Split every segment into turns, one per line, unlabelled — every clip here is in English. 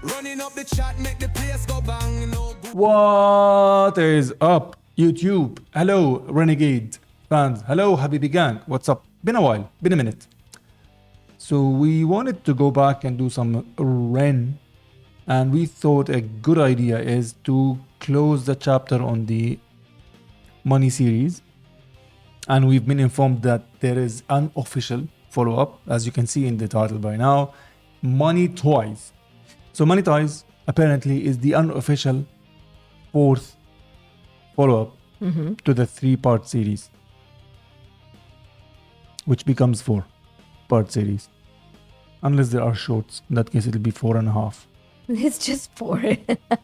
Running up the chat, make the place go bang.
What is up, YouTube? Hello, Renegade fans. Hello, Habibi Gang. What's up? Been a while, been a minute. So we wanted to go back and do some Ren, and we thought a good idea is to close the chapter on the money series. And we've been informed that there is an official follow-up, as you can see in the title by now, monetize. So monetize apparently is the unofficial fourth follow-up to the 3-part series, which becomes 4-part series. Unless there are shorts, in that case it'll be 4.5.
It's just 4.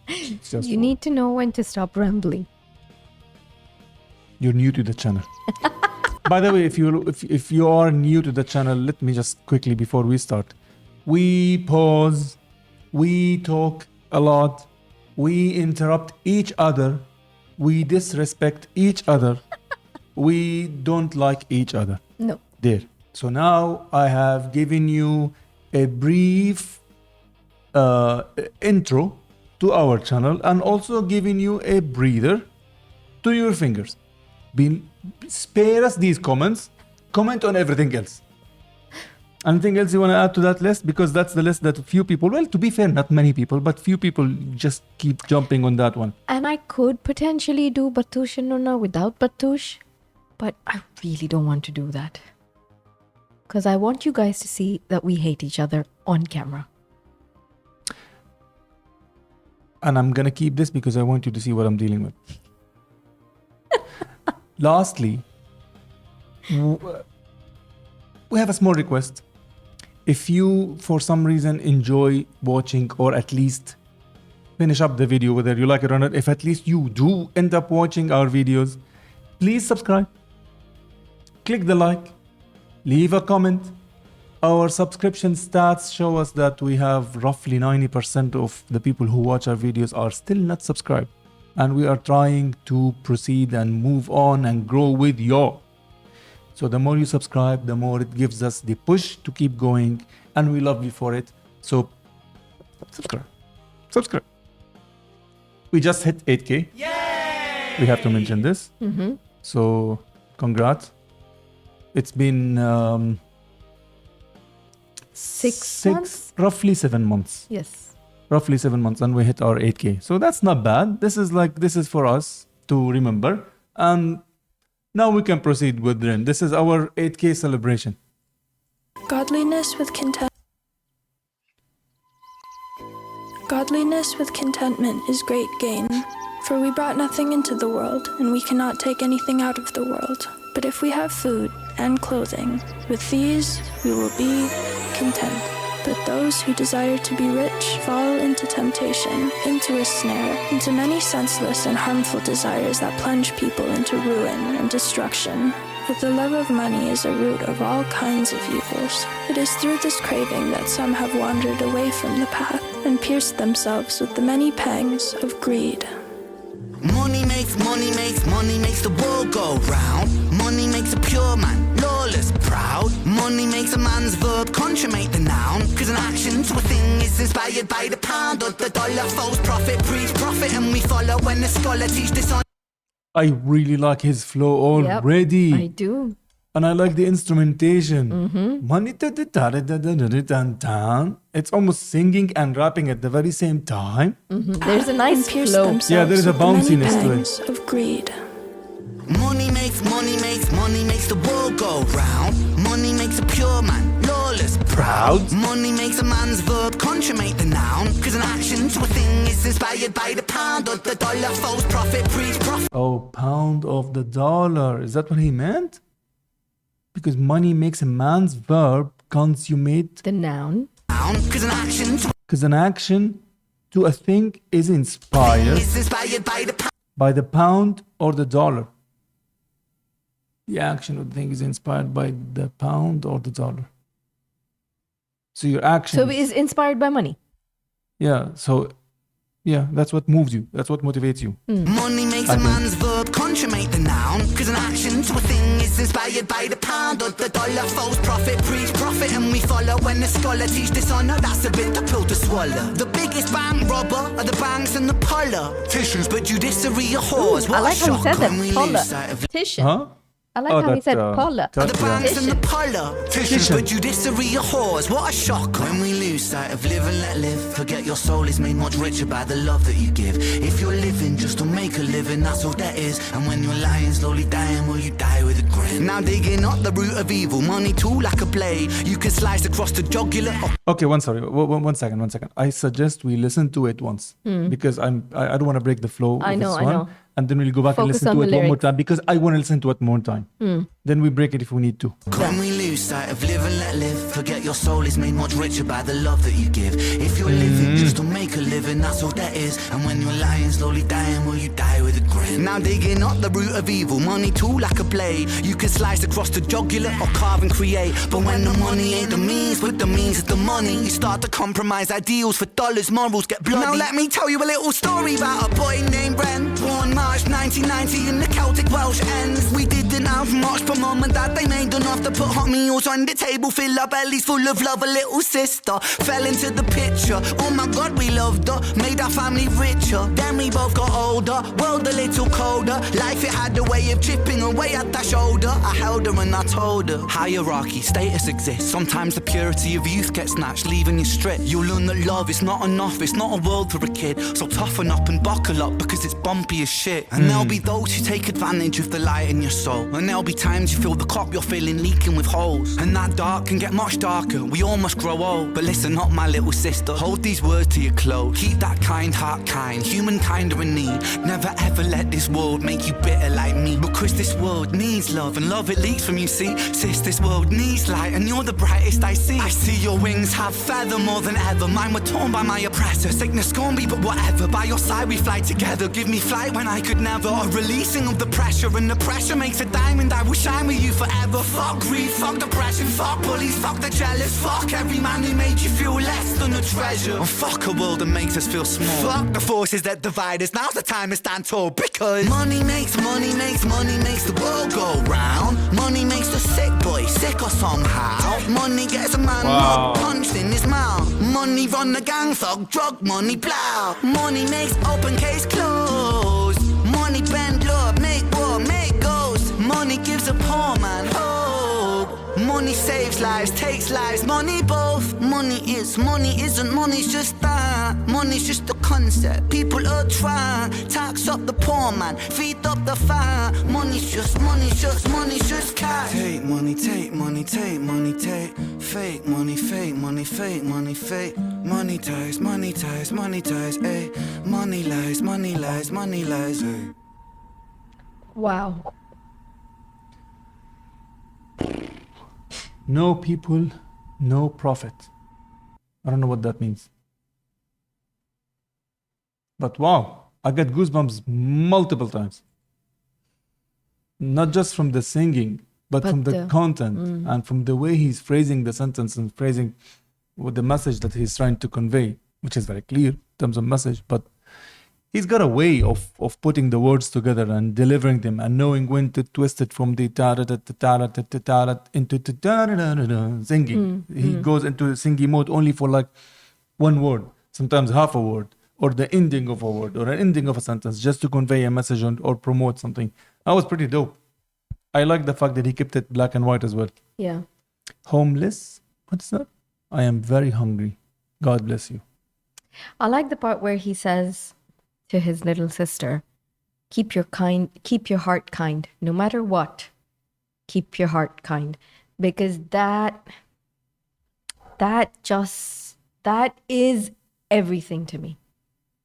Just
You
4.
need to know when to stop rambling.
You're new to the channel. By the way, if you are new to the channel, let me just quickly before we start. We pause, we talk a lot, we interrupt each other, we disrespect each other, we don't like each other.
No.
There. So now I have given you a brief intro to our channel and also giving you a breather to your fingers. Spare us these comments. Comment on everything else. Anything else you want to add to that list? Because that's the list that few people, well, to be fair, not many people, but few people just keep jumping on that one.
And I could potentially do Batouche and Nuna without Batouche, but I really don't want to do that. Because I want you guys to see that we hate each other on camera.
And I'm going to keep this because I want you to see what I'm dealing with. Lastly, we have a small request. If you, for some reason, enjoy watching or at least finish up the video, whether you like it or not, if at least you do end up watching our videos, please subscribe. Click the like. Leave a comment. Our subscription stats show us that we have roughly 90% of the people who watch our videos are still not subscribed. And we are trying to proceed and move on and grow with you. So the more you subscribe, the more it gives us the push to keep going. And we love you for it. So subscribe. Subscribe. We just hit 8K. Yay! We have to mention this. So congrats. It's been
6 months?
roughly 7 months.
Yes.
Roughly 7 months, and we hit our 8K. So that's not bad. This is for us to remember. And now we can proceed with Ren. This is our 8K celebration.
Godliness with contentment is great gain. For we brought nothing into the world, and we cannot take anything out of the world. But if we have food and clothing, with these we will be content. But those who desire to be rich fall into temptation, into a snare, into many senseless and harmful desires that plunge people into ruin and destruction. For the love of money is a root of all kinds of evils. It is through this craving that some have wandered away from the path and pierced themselves with the many pangs of greed.
Money makes the world go round. Money makes a pure man lawless, proud. Money makes a man's verb consummate the noun. Cause an action to a thing is inspired by the pound or the dollar. False prophet, preach profit, and we follow when the scholar teach this on.
I really like his flow already.
Yep, I do.
And I like the instrumentation. Money, it's almost singing and rapping at the very same time.
There's a nice
Pierce
flow.
themselves
Yeah, there is a
with the many
bounciness to it.
pangs of greed.
Money makes the world go round. Money makes a pure man lawless, proud. Money makes a man's verb consummate the noun. Cause an action to a thing is inspired by the pound or the dollar. False prophet, preach profit.
Oh, pound of the dollar. Is that what he meant? Because money makes a man's verb consummate.
The noun.
Cause
Because an action to a thing is inspired by the pound or the dollar. The action of the thing is inspired by the pound or the dollar. So your action.
So it is inspired by money.
Yeah. So, yeah, that's what moves you. That's what motivates you.
Money makes a man's verb consummate the noun. Cause an action to a thing is inspired by the pound or the dollar. False prophet, preach profit and we follow. When the scholar teach dishonor, that's a bitter pill to swallow. The biggest bank robber are the banks and the politicians, but judiciary are whores.
I like how he said that. Polar.
Titian. Huh?
I like how he said polar.
The banks and the politicians, but judiciary are whores. What a shock. When we lose sight of live and let live, forget your soul is made much richer by the love that you give. If you're living just to make a living, that's all that is. And when you're lying, slowly dying, will you die with a grin? Now digging up the root of evil, money too like a blade. You can slice across the jugular.
Okay, one second. I suggest we listen to it once because I don't want to break the flow.
I know.
And then we'll go back
Focus
and listen
on
to
the
it one more
lyrics.
time because I want to listen to it more time. Then we break it if we need to.
When we lose sight of live and let live, forget your soul is made much richer by the love that you give. If you're living just to make a living, that's all that is. And when you're lying, slowly dying, will you die with a grin? Now digging up the root of evil, money too like a blade. You can slice across the jugular or carve and create. But when the money ain't the means, but the means is the money, you start to compromise ideals for dollars, morals get bloody. Now let me tell you a little story about a boy named Bren, born March 1990 in the Celtic Welsh ends. We didn't have much, but mum and dad, they made enough to put hot meals on the table, fill our bellies full of love. A little sister fell into the picture. Oh my God, we loved her, made our family richer. Then we both got older, world a little colder. Life, it had a way of chipping away at that shoulder. I held her and I told her, hierarchy, status exists. Sometimes the purity of youth gets snatched, leaving you stripped. You'll learn that love is not enough, it's not a world for a kid. So toughen up and buckle up because it's bumpy as shit. And there'll be those who take advantage of the light in your soul. And there'll be times you feel the cup you're filling leaking with holes. And that dark can get much darker, we all must grow old. But listen up, my little sister, hold these words to your close. Keep that kind heart kind, humankind are in need. Never ever let this world make you bitter like me. Because this world needs love, and love it leaks from you, see. Sis, this world needs light, and you're the brightest I see. I see your wings have feather more than ever. Mine were torn by my oppressor. Sickness scorn me, but whatever. By your side we fly together. Give me flight when I could never. A releasing of the pressure, and the pressure makes a diamond. I will shine with you forever. Fuck greed, fuck depression, fuck bullies, fuck the jealous. Fuck every man who made you feel less than a treasure. And fuck a world that makes us feel small. Fuck the forces that divide us. Now's the time to stand tall, because money makes the world go round. Money makes the sick boy sicker somehow. Money gets a man punched in his mouth. Money run the gang, thug, drug money, plow. Money makes open case close. Money bend love, make war, make ghosts. Money gives a poor man hope. Money saves lives, takes lives, money both. Money isn't, money's just that. Money's just a concept, people are trying. Tax up the poor man, feed up the fire. Money's just cash. Take money, take money, take money, take. Fake money, fake money, fake money, fake. Money ties, ayy. Money lies, ayy.
Wow.
No people, no profit. I don't know what that means. But wow, I get goosebumps multiple times. Not just from the singing, but from the content and from the way he's phrasing the sentence and phrasing with the message that he's trying to convey, which is very clear in terms of message, but he's got a way of putting the words together and delivering them and knowing when to twist it from the into singing. He goes into singing mode only for like one word, sometimes half a word, or the ending of a word, or an ending of a sentence, just to convey a message or promote something. That was pretty dope. I like the fact that he kept it black and white as well.
Yeah.
Homeless? What's that? I am very hungry. God bless you.
I like the part where he says to his little sister, keep your heart kind, no matter what. Keep your heart kind. Because that is everything to me.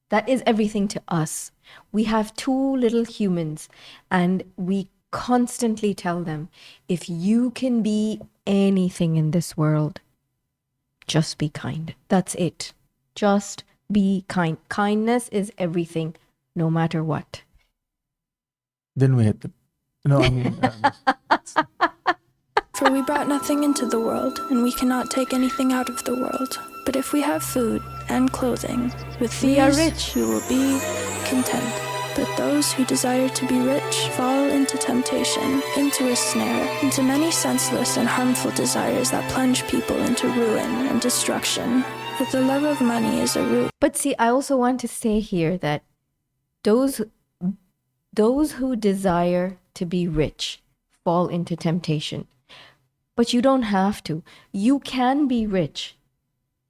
That is everything to us. We have two little humans, and we constantly tell them, if you can be anything in this world, just be kind. That's it. Just be kind. Kindness is everything, no matter what.
Then we hit them. No, I mean...
For we brought nothing into the world, and we cannot take anything out of the world. But if we have food and clothing, with
We are
these
rich.
we will be content. But those who desire to be rich fall into temptation, into a snare, into many senseless and harmful desires that plunge people into ruin and destruction. For the love of money is a root.
But see, I also want to say here that those who desire to be rich fall into temptation. But you don't have to. You can be rich,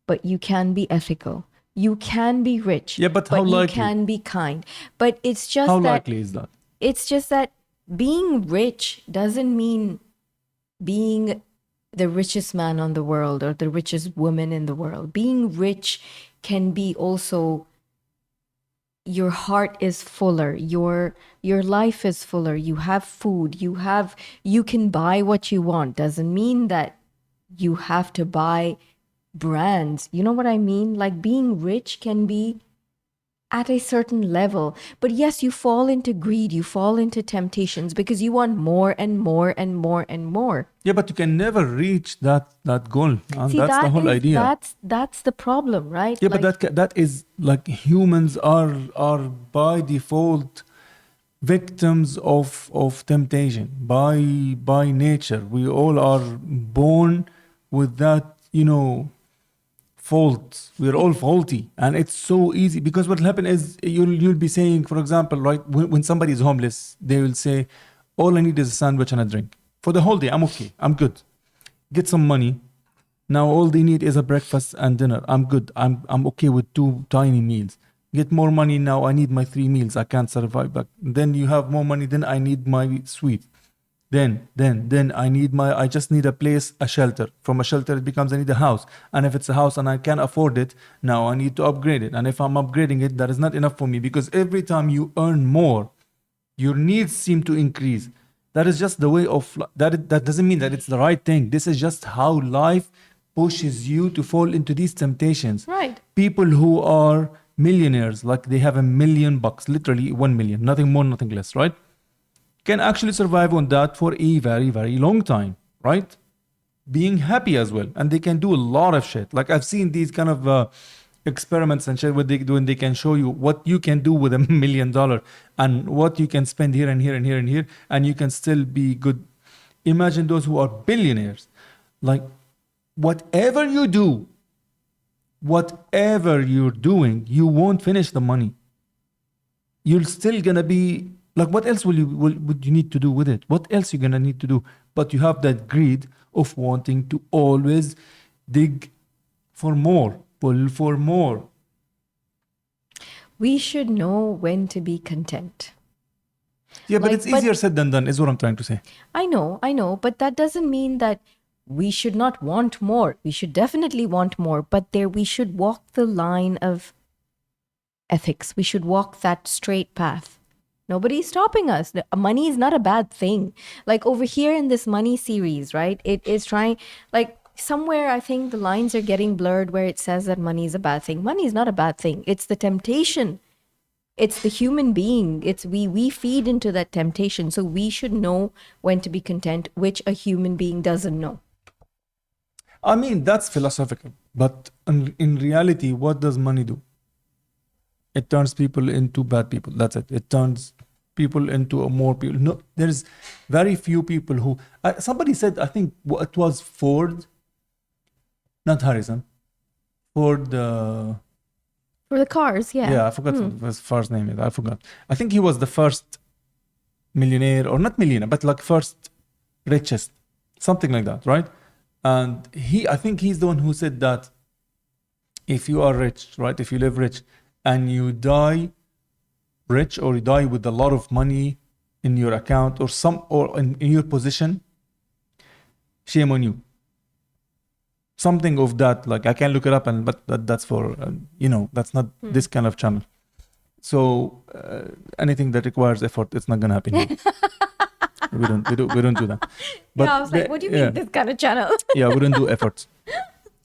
but you can be ethical. You can be rich,
Yeah, but how
you
likely?
can be kind. But it's just
How
that
likely is that?
it's just that being rich doesn't mean being the richest man on the world or the richest woman in the world. Being rich can be also your heart is fuller, your life is fuller, you have food, you can buy what you want. Doesn't mean that you have to buy brands. You know what I mean? Like being rich can be at a certain level. But yes, you fall into greed, you fall into temptations because you want more and more and more and more.
Yeah, but you can never reach that goal. And
See,
that's the whole idea.
That's the problem, right?
Yeah,
Like,
but that is like humans are by default victims of temptation by nature. We all are born with that, faults. We're all faulty, and it's so easy because what will happen is you'll be saying, for example, right, when somebody is homeless, they will say, "All I need is a sandwich and a drink for the whole day. I'm okay. I'm good. Get some money. Now all they need is a breakfast and dinner. I'm good. I'm okay with 2 tiny meals. Get more money now. I need my 3 meals. I can't survive. But then you have more money. Then I need my sweet. Then I just need a place, a shelter. From a shelter, it becomes I need a house. And if it's a house and I can't afford it, now I need to upgrade it. And if I'm upgrading it, that is not enough for me because every time you earn more, your needs seem to increase. That is just the way of that. That doesn't mean that it's the right thing. This is just how life pushes you to fall into these temptations.
right.
People who are millionaires, like they have $1 million, literally 1 million, nothing more, nothing less, right? Can actually survive on that for a very, very long time, right? Being happy as well. And they can do a lot of shit. Like I've seen these kind of experiments and shit where they do, and they can show you what you can do with $1 million and what you can spend here and here and here and here, and you can still be good. Imagine those who are billionaires. Like whatever you do, whatever you're doing, you won't finish the money. You're still gonna be like, what else would you need to do with it? What else you're gonna need to do? But you have that greed of wanting to always dig for more, pull for more.
We should know when to be content.
Yeah, but
Like,
it's easier said than done, is what I'm trying to say.
I know, but that doesn't mean that we should not want more. We should definitely want more, but we should walk the line of ethics. We should walk that straight path. Nobody's stopping us. Money is not a bad thing. Like over here in this money series, right? It is trying, like somewhere I think the lines are getting blurred where it says that money is a bad thing. Money is not a bad thing. It's the temptation. It's the human being. It's we feed into that temptation. So we should know when to be content, which a human being doesn't know.
I mean, that's philosophical. But in reality, what does money do? It turns people into bad people. That's it. It turns people into more people. No, there's very few people who... somebody said, I think it was Ford, not Harrison. Ford...
For the cars, yeah.
Yeah, I forgot what his first name is. I forgot. I think he was the first millionaire, or not millionaire, but like first richest, something like that, right? And I think he's the one who said that if you are rich, right, if you live rich and you die rich, or you die with a lot of money in your account or in your position, shame on you. Something of that, like I can look it up, but that's for that's not this kind of channel. So anything that requires effort, it's not gonna happen here. we don't do that. But
yeah, I was like, what do you mean this kind of channel?
Yeah, we don't do efforts.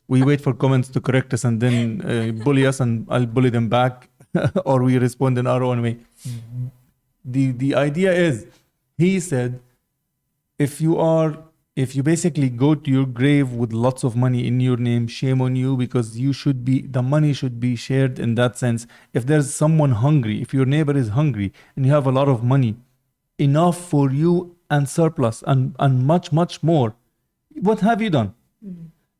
We wait for comments to correct us and then bully us, and I'll bully them back, or we respond in our own way. The idea is, he said, if you are if you basically go to your grave with lots of money in your name, shame on you, because the money should be shared in that sense. If there's someone hungry, if your neighbor is hungry and you have a lot of money, enough for you and surplus and much, much more, what have you done?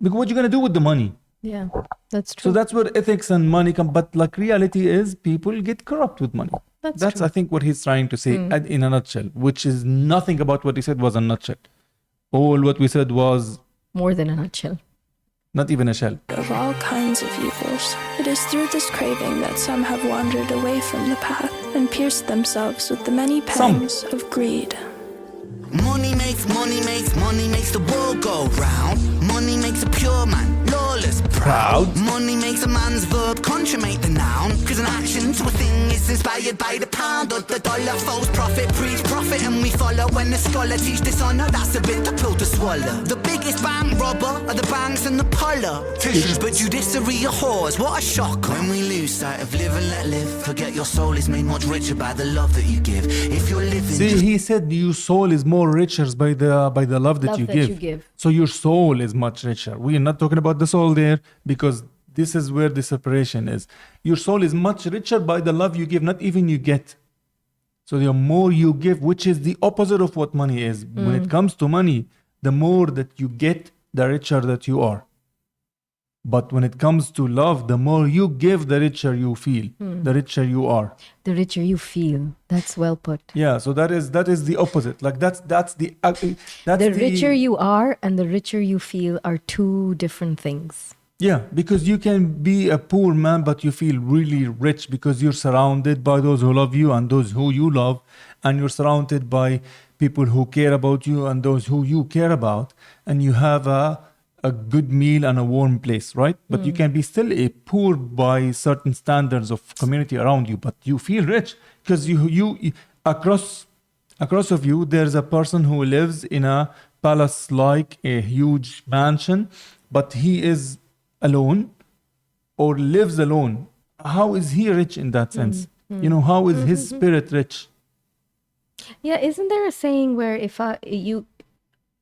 Because what you going to do with the money?
Yeah, that's true.
So that's where ethics and money come. But like reality is people get corrupt with money. That's
true.
I think what he's trying to say in a nutshell, which is nothing about what he said was a nutshell. All what we said was
More than a nutshell.
not even a shell.
Of all kinds of evils, it is through this craving that some have wandered away from the path and pierced themselves with the many pangs of greed.
Money makes the world go round. Money makes a pure man lawless, proud. Money makes a man's verb consummate the noun. Cause an action to a thing is inspired by the pound or the dollar. False prophet, preach profit and we follow. When the scholar teach dishonor, that's a bitter pill to swallow. The biggest bank robber are the banks and the politicians, but judiciary are whores, what a shock. When we lose sight of live and let live, forget your soul is made much richer by the love that you give. If you're living,
See, he said your soul is more richer by the love that you give. So your soul is much richer. We are not talking about the soul there because this is where the separation is. Your soul is much richer by the love you give, not even you get. So the more you give, which is the opposite of what money is. When it comes to money, the more that you get, the richer that you are. But when it comes to love, the more you give, the richer you feel, the richer you are.
The richer you feel. That's well put.
Yeah, so that is the opposite. Like that's the
richer you are and the richer you feel are two different things.
Yeah, because you can be a poor man, but you feel really rich because you're surrounded by those who love you and those who you love, and you're surrounded by people who care about you and those who you care about, and you have a good meal and a warm place, right? But you can be still a poor by certain standards of community around you, but you feel rich because you across of you, there's a person who lives in a palace like a huge mansion, but he is alone or lives alone. How is he rich in that sense? You know, how is his spirit rich?
Yeah, isn't there a saying where if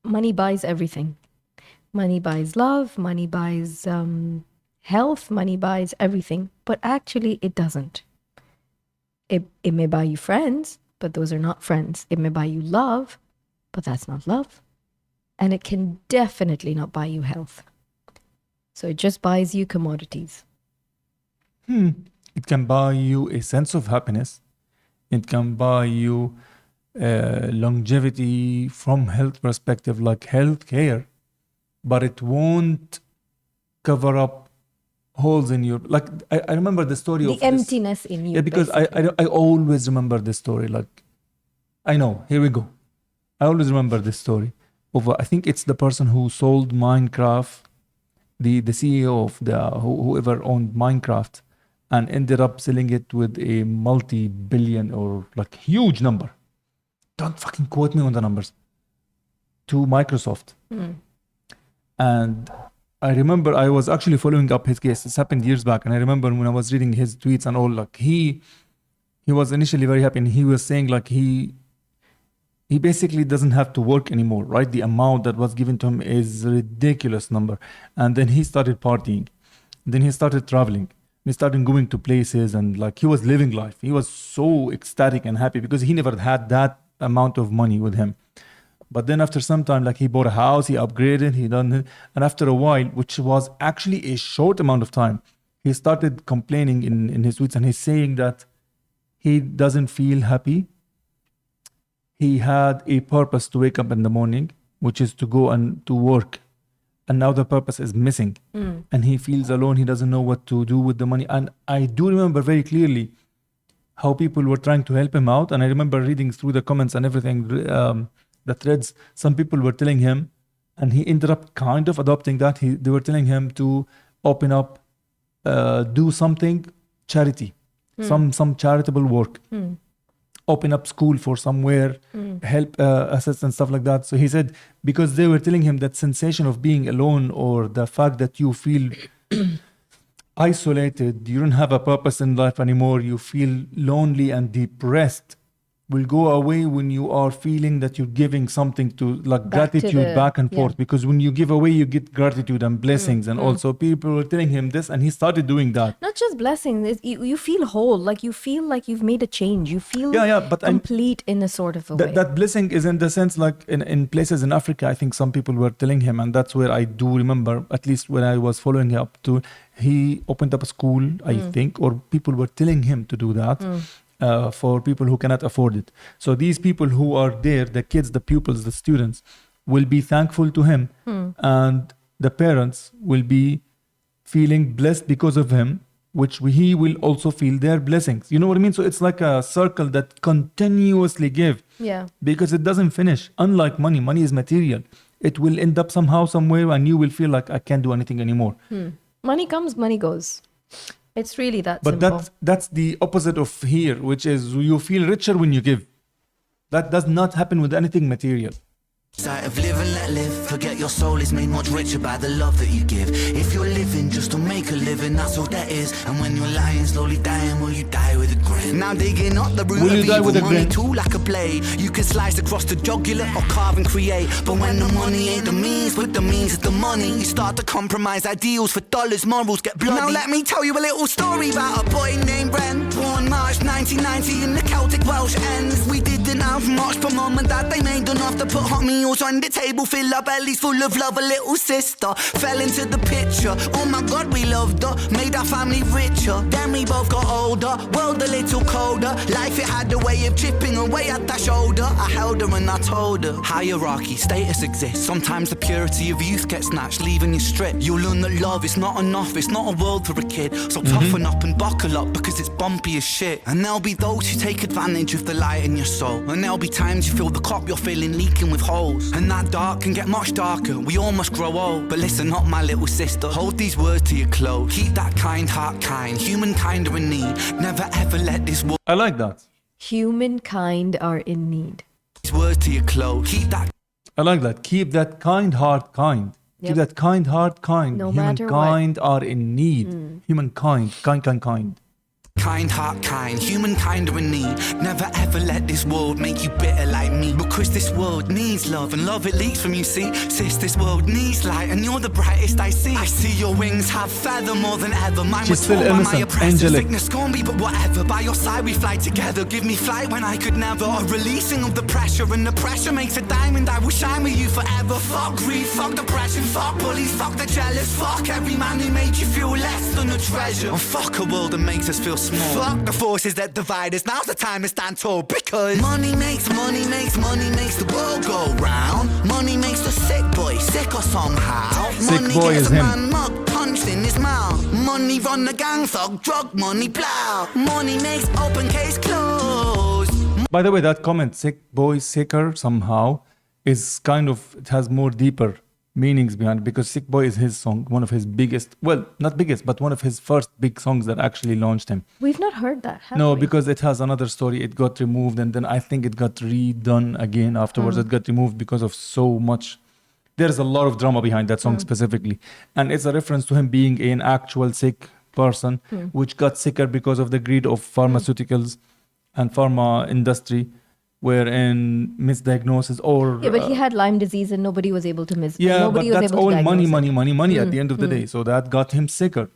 money buys everything? Money buys love, money buys health, money buys everything. But actually, it doesn't. It may buy you friends, but those are not friends. It may buy you love, but that's not love. And it can definitely not buy you health. So it just buys you commodities.
It can buy you a sense of happiness. It can buy you longevity from health perspective, like health care. But it won't cover up holes in your, like I remember the story of
the emptiness in you.
Yeah, because I always remember this story. Like I know, here we go. I always remember this story of I think it's the person who sold Minecraft, the CEO of whoever owned Minecraft, and ended up selling it with a multi-billion or like huge number. Don't fucking quote me on the numbers. To Microsoft. And I remember I was actually following up his case. This happened years back. And I remember when I was reading his tweets and all, like he was initially very happy. And he was saying like he basically doesn't have to work anymore, right? The amount that was given to him is a ridiculous number. And then he started partying. Then he started traveling. He started going to places and like he was living life. He was so ecstatic and happy because he never had that amount of money with him. But then after some time, like he bought a house, he upgraded, he done it. And after a while, which was actually a short amount of time, he started complaining in his tweets and he's saying that he doesn't feel happy. He had a purpose to wake up in the morning, which is to go and to work. And now the purpose is missing. And he feels alone. He doesn't know what to do with the money. And I do remember very clearly how people were trying to help him out. And I remember reading through the comments and everything, the threads, some people were telling him, and he ended up kind of adopting that. They were telling him to open up, do something charity, some charitable work, open up school for somewhere, help assist and stuff like that. So he said, because they were telling him that sensation of being alone or the fact that you feel isolated, you don't have a purpose in life anymore, you feel lonely and depressed. will go away when you are feeling that you're giving something to like
Back to
gratitude
the-
back and
yeah.
forth, because when you give away you get gratitude and blessings. And also people were telling him this and he started doing that.
Not just blessings, you feel whole, like you feel like you've made a change. You feel
but
complete in a sort of a way.
that blessing is in the sense like in places in Africa, I think some people were telling him, and that's where I do remember, at least when I was following up to, he opened up a school, I think, or people were telling him to do that. For people who cannot afford it. So these people who are there, the kids, the pupils, the students, will be thankful to him, and the parents will be feeling blessed because of him, which he will also feel their blessings. You know what I mean? So it's like a circle that continuously give,
Yeah.
because it doesn't finish. Unlike money is material. It will end up somehow, somewhere, and you will feel like I can't do anything anymore.
Money comes, money goes. It's really that
But
simple.
that's the opposite of here, which is you feel richer when you give. That does not happen with anything material.
Sight of live and let live. Forget your soul is made much richer by the love that you give. If you're living just to make a living, that's all that is. And when you're lying, slowly dying, will you die with a grin? Now digging up the root
Will you
of
die
evil,
with a
money
grin?
too like a blade. You can slice across the jugular or carve and create. But when the money ain't the means, with the means is the money, you start to compromise ideals for dollars, morals get bloody. Now let me tell you a little story about a boy named Bren. Born March 1990 in the Celtic Welsh ends. We didn't have much, but mum and dad, they made enough to put hot meals on the table, fill our bellies full of love. A little sister fell into the picture. Oh my God, we loved her, made our family richer. Then we both got older, world a little colder. Life, it had a way of chipping away at that shoulder. I held her and I told her, hierarchy, status exists. Sometimes the purity of youth gets snatched, leaving you stripped. You'll learn that love is not enough, it's not a world for a kid. So toughen up and buckle up, because it's bumpy as shit. And there'll be those who take advantage of the light in your soul. And there'll be times you feel the cup you're filling leaking with holes. And that dark can get much darker, we all must grow old. But listen up, my little sister, hold these words to your close. Keep that kind heart kind, humankind are in need. Never ever let this world.
I like that.
Humankind are in need.
These words to your close. Keep that.
I like that. Keep that kind heart kind.
Yep.
Keep that kind heart kind.
No matter what.
Humankind are in need. Humankind, kind.
Kind heart kind, humankind are in need. Never ever let this world make you bitter like me. Because this world needs love, and love it leaks from you, see. Sis, this world needs light, and you're the brightest I see. I see your wings have feather more than ever. Mine
She's
were
still
torn by my
innocent,
oppressor.
angelic.
Sickness scorn me, but whatever. By your side we fly together. Give me flight when I could never. A releasing of the pressure, and the pressure makes a diamond. I will shine with you forever. Fuck greed, fuck depression, fuck bullies, fuck the jealous. Fuck every man who made you feel less than a treasure. And fuck a world that makes us feel small. Fuck the forces that divide us. Now's the time to stand tall, because money makes the world go round. Money makes the sick boy sicker somehow.
Sick
Money
boy
gets
is
a
him.
man mug punched in his mouth. Money run the gang thug, drug money plow. Money makes open case closed.
By the way, that comment, sick boy, sicker somehow, is kind of, it has more deeper meanings behind it, because Sick Boy is his song, one of his biggest, well, not biggest, but one of his first big songs that actually launched him.
We've not heard that, have
No,
we?
because it has another story. It got removed, and then I think it got redone again afterwards. It got removed because of so much. There's a lot of drama behind that song specifically. And it's a reference to him being an actual sick person, which got sicker because of the greed of pharmaceuticals and pharma industry, wherein misdiagnosis or...
Yeah, but he had Lyme disease and nobody was able to
yeah,
nobody
but
was
that's
able
all
to
money
diagnose it.
at the end of the day. So that got him sicker.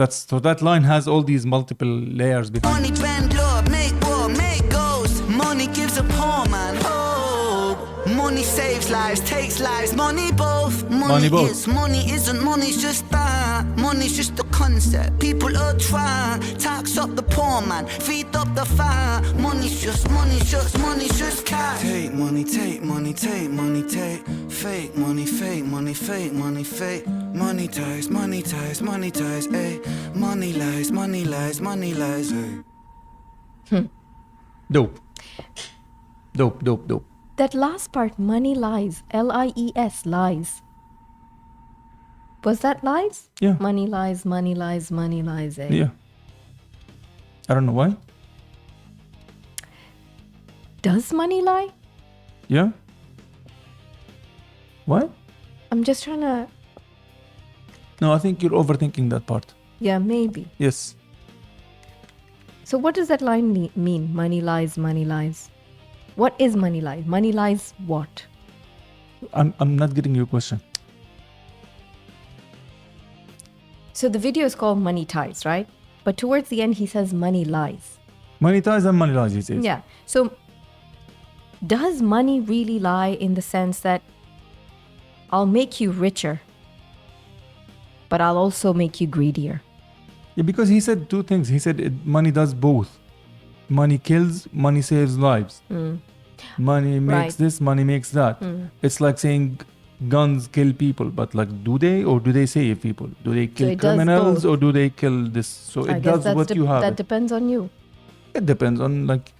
So that line has all these multiple layers behind
Money bend love, make war, make goals. Money gives a poor man hope. Money saves lives, takes lives. Money both.
Money both.
Is, money isn't. Money's just that. Money's just a concept. People are trying. Tax up the poor man, feed up the fire. Money's just cash. Take money, take money, take money, take. Fake money, fake money, fake money, fake. Money ties, eh. Money lies, eh.
Dope.
That last part, money lies, Lies, lies. Was that lies?
Yeah.
Money lies, eh?
Yeah. I don't know why.
Does money lie?
Yeah. Why?
I'm just trying to...
No, I think you're overthinking that part.
Yeah, maybe.
Yes.
So what does that line mean? Money lies, money lies. What is money lies? Money lies what?
I'm not getting your question.
So the video is called Monetize, right? But towards the end, he says money lies.
Monetize and money lies, he says.
Yeah. So does money really lie in the sense that I'll make you richer, but I'll also make you greedier?
Yeah, because he said two things. He said money does both. Money kills, money saves lives. Money makes this, money makes that. It's like saying guns kill people, but like, do they or do they save people? Do they kill
it does
criminals
both.
or do they kill this? So
I
it
guess
does
that's
what you have.
that depends on you,
It depends on like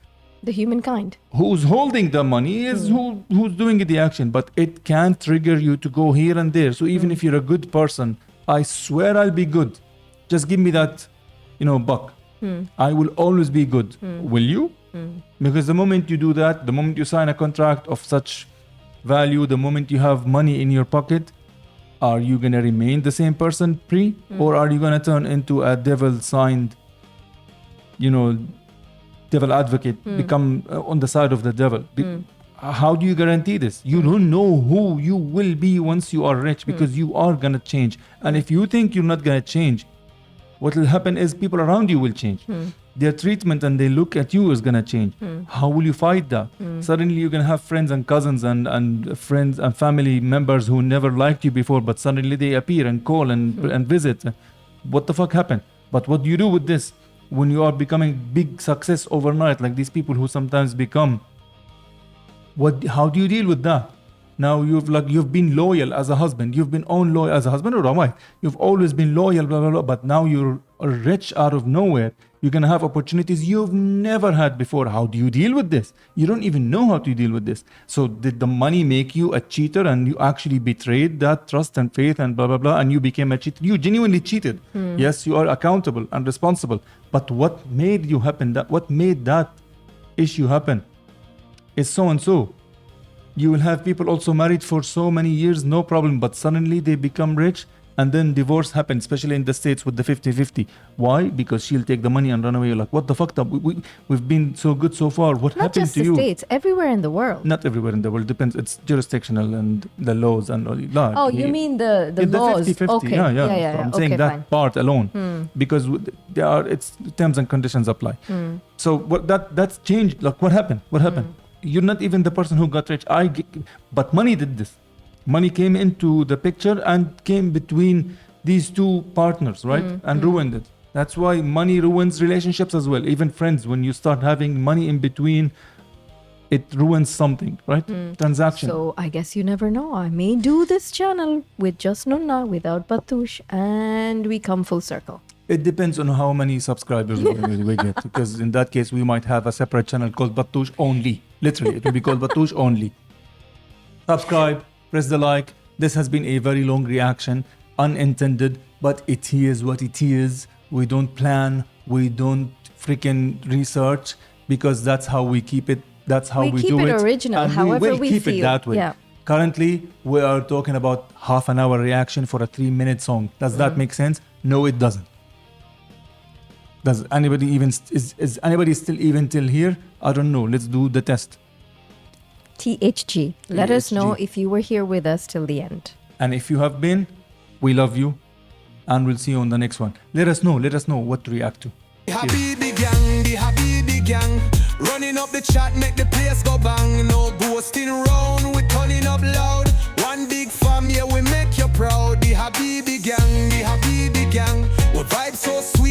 the humankind.
who's holding the money is who's doing the action, but it can trigger you to go here and there. So even if you're a good person, I swear I'll be good. Just give me that, buck. I will always be good. Will you? Because the moment you do that, the moment you sign a contract of such value, the moment you have money in your pocket, are you going to remain the same person or are you going to turn into a devil signed, devil advocate, become on the side of the devil? How do you guarantee this? You don't know who you will be once you are rich, because you are going to change. And if you think you're not going to change, what will happen is people around you will change. Their treatment and they look at you is going to change. How will you fight that? Suddenly you're going to have friends and cousins and friends and family members who never liked you before, but suddenly they appear and call and visit. What the fuck happened? But what do you do with this when you are becoming big success overnight, like these people who sometimes become? How do you deal with that? Now you've been loyal as a husband, you've been loyal as a husband or a wife, you've always been loyal, blah blah blah, but now you're rich out of nowhere. You're gonna have opportunities you've never had before. How do you deal with this? You don't even know how to deal with this. So did the money make you a cheater and you actually betrayed that trust and faith and blah blah blah and you became a cheater? You genuinely cheated. Yes, you are accountable and responsible. But what made you happen? What made that issue happen is so and so. You will have people also married for so many years, no problem, but suddenly they become rich and then divorce happens, especially in the States with the 50-50. Why? Because she'll take the money and run away. You're like, what the fuck? We've been so good so far. What
Not
happened
just
to
the
you?
States, everywhere in the world.
Not everywhere in the world. Depends. It's jurisdictional and the laws and all that.
Oh, you mean the laws?
50-50.
Okay.
Yeah. So I'm saying
okay,
that
fine.
part alone because it's terms and conditions apply. So that's changed. Like what happened? What happened? You're not even the person who got rich. But money did this. Money came into the picture and came between these two partners, right? And ruined it. That's why money ruins relationships as well. Even friends, when you start having money in between, it ruins something, right? Transaction.
So I guess you never know. I may do this channel with just Nunna, without Batush, and we come full circle.
It depends on how many subscribers we get. Because in that case, we might have a separate channel called Batush Only. Literally, it will be called Batush Only. Subscribe, press the like. This has been a very long reaction, unintended, but it is what it is. We don't plan, we don't freaking research, because that's how we keep it. That's how we
keep
do
it
it.
original,
And
however
we will
we
keep
feel.
it that way.
Yeah.
Currently, we are talking about half an hour reaction for a 3-minute song. Does that make sense? No, it doesn't. Does anybody even is anybody still even till here? I don't know. Let's do the test.
THG. Let us know
THG.
if you were here with us till the end.
And if you have been, we love you, and we'll see you on the next one. Let us know what to react to.
The Habibi gang, running up the chat, make the place go bang. No ghosting round, we turning up loud. One big fam, yeah, we make you proud. The Habibi gang, we vibe so sweet.